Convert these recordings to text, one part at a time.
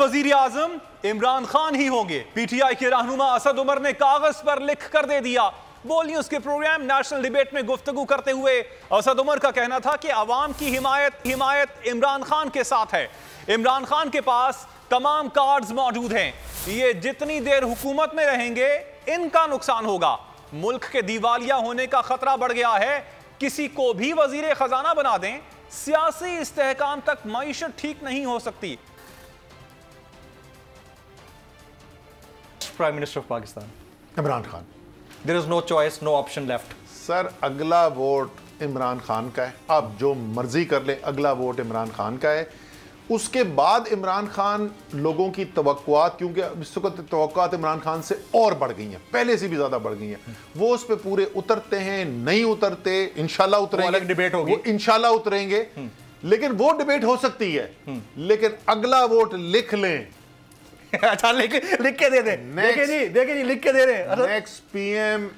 वजीर आजम इमरान खान ही होंगे। पीटीआई के रहनुमा असद उमर ने कागज पर लिख कर दे दिया। बोल न्यूज के प्रोग्राम नेशनल डिबेट में गुफ्तगू करते हुए असद उमर का कहना था कि अवाम की हिमायत इमरान खान के साथ है। इमरान खान के पास तमाम कार्ड्स मौजूद हैं। ये जितनी देर हुकूमत में रहेंगे इनका नुकसान होगा। मुल्क के दिवालिया होने का खतरा बढ़ गया है। किसी को भी वजीर खजाना बना दें, सियासी इस्तेहकाम तक मईशत ठीक नहीं हो सकती। Prime Minister of Pakistan, Imran Khan. there is no choice, no option left. Sir अगला वोट इमरान खान का है। आप जो मर्जी कर ले, अगला वोट इमरान खान का है। उसके बाद इमरान खान लोगों की तवक्कुआत, क्योंकि इस वक्त तवक्कुआत इमरान खान से और बढ़ गई हैं, पहले से भी ज्यादा बढ़ गई हैं। वो उस पर पूरे उतरते हैं, नहीं उतरते, इंशाल्लाह उतरेंगे। अलग डिबेट होगी, वो इंशाल्लाह उतरेंगे। लेकिन वो डिबेट हो सकती है। लेकिन अगला वोट लिख लें। अच्छा, लिख के दे दे। देखिए जी लिख के दे रहे। Next PM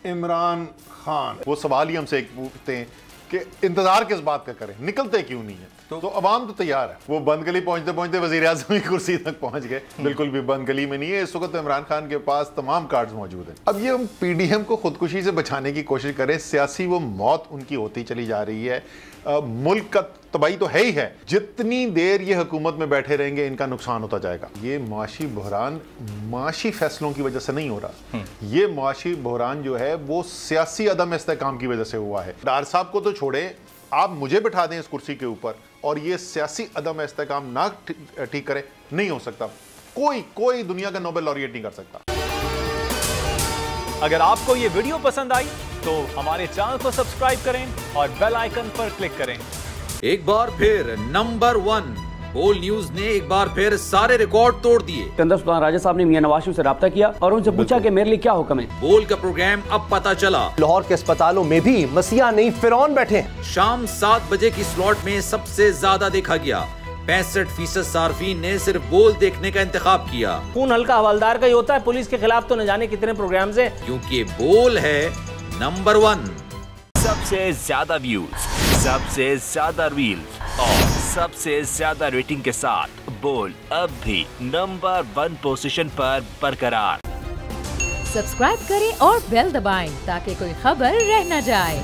Imran Khan. वो सवाल ही हमसे एक पूछते हैं कि इंतजार किस बात का करें, निकलते क्यों नहीं है। तो अवाम तो तैयार है। वो बंद गली पहुंचते पहुंचते वजीर आज़म की कुर्सी तक पहुंच गए। बिल्कुल भी बंद गली में नहीं है। इस वक्त इमरान खान के पास तमाम कार्ड्स मौजूद हैं। अब ये हम पीडीएम को खुदकुशी से बचाने की कोशिश करें, सियासी वो मौत उनकी होती चली जा रही है। मुल्क का तबाही तो है ही है। जितनी देर ये हुकूमत में बैठे रहेंगे इनका नुकसान होता जाएगा। ये मुआशी बहरान मुआशी फैसलों की वजह से नहीं हो रहा। ये मुआशी बहरान जो है वो सियासी अदम इस्तेहकाम की वजह से हुआ है। डार साहब को तो छोड़े, आप मुझे बिठा दें इस कुर्सी के ऊपर और ये सियासी अदम इस्तेहकाम ना ठीक करे, नहीं हो सकता। कोई दुनिया का नोबेल लॉरिएट नहीं कर सकता। अगर आपको ये वीडियो पसंद आई तो हमारे चैनल को सब्सक्राइब करें और बेल आइकन पर क्लिक करें। एक बार फिर नंबर 1 बोल न्यूज ने एक बार फिर सारे रिकॉर्ड तोड़ दिए। सुल्तान राजा साहब ने मियां नवाज शरीफ से राब्ता किया और उनसे पूछा कि मेरे लिए क्या हुक्म है। बोल का प्रोग्राम अब पता चला। लाहौर के अस्पतालों में भी मसीहा नहीं फिरौन बैठे। शाम 7 बजे की स्लॉट में सबसे ज्यादा देखा गया। 65% सार्फिन ने सिर्फ बोल देखने का इंतखाब किया। खून हल्का हवलदार का ही होता है, पुलिस के खिलाफ तो न जाने कितने प्रोग्राम्स हैं। क्योंकि बोल है नंबर 1। सबसे ज्यादा व्यूज, सबसे ज्यादा रील्स और सबसे ज्यादा रेटिंग के साथ बोल अब भी नंबर 1 पोजीशन पर बरकरार। सब्सक्राइब करें और बेल दबाएं ताकि कोई खबर रह न जाए।